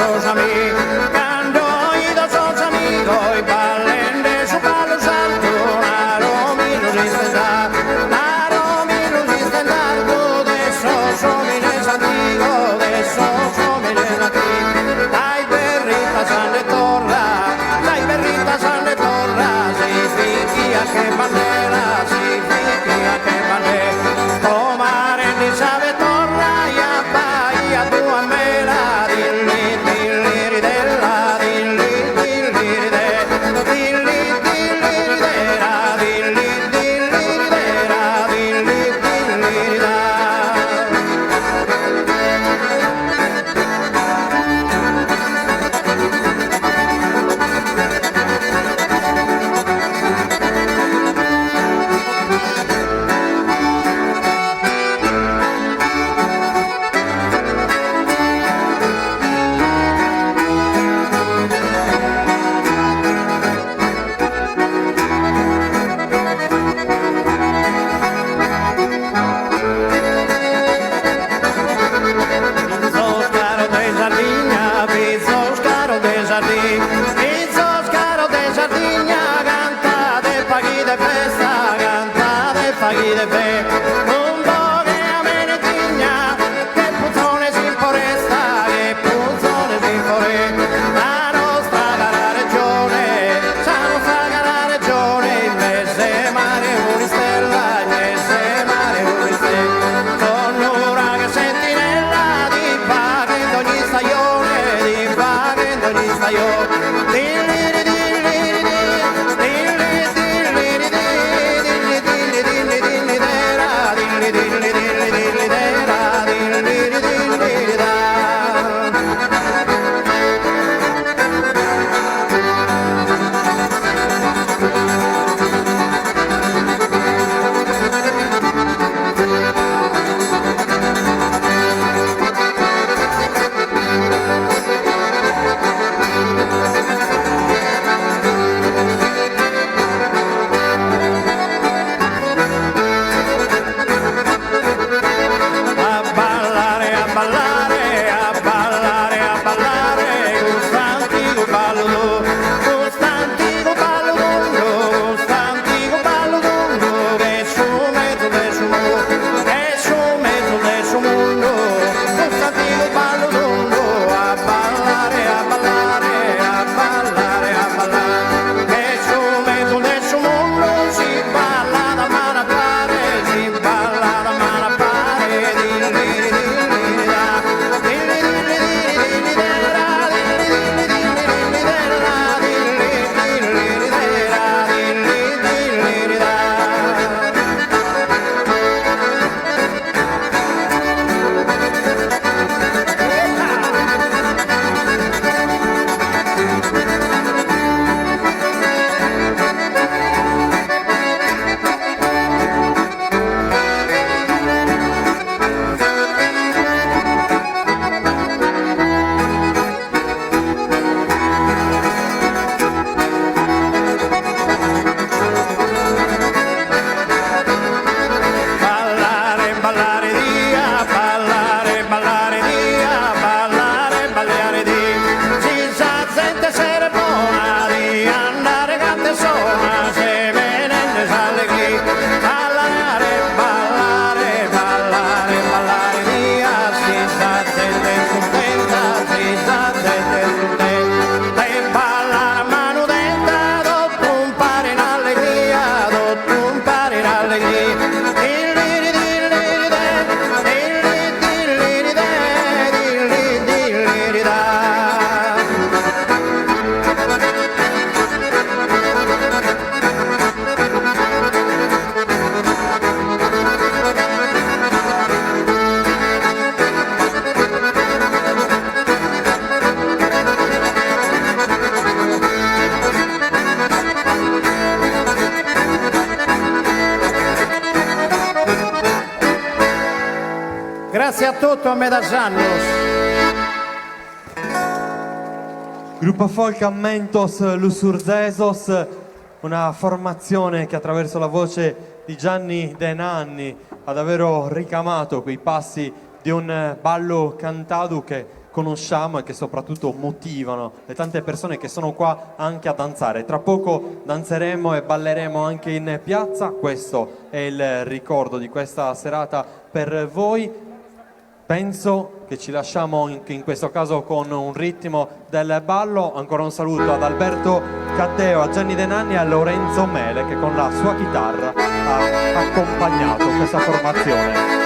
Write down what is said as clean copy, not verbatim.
sos amigos, cuando ido sos amigos, y ballen de su palo salto, naro mi resistar, tú de esos hombres antiguos, de esos hombres antiguos. Dai berrita San de Torra, dai berrita San de Torra, si fichia che bandera, si fichia che bandera, tomare di Save Torra, ya Bahia tua mela, dilli dilli della, dilli dilli de, dilli dilli dera, dilli dilli dera, dilli dilli da. Grazie a tutti, a Medasannos. Gruppo folk Ammentos Lusurdesos, una formazione che attraverso la voce di Gianni De Nanni ha davvero ricamato quei passi di un ballo cantato che conosciamo e che soprattutto motivano le tante persone che sono qua anche a danzare. Tra poco danzeremo e balleremo anche in piazza, questo è il ricordo di questa serata per voi. Penso che ci lasciamo in questo caso con un ritmo del ballo. Ancora un saluto ad Alberto Caddeo, a Gianni De Nanni e a Lorenzo Mele che con la sua chitarra ha accompagnato questa formazione.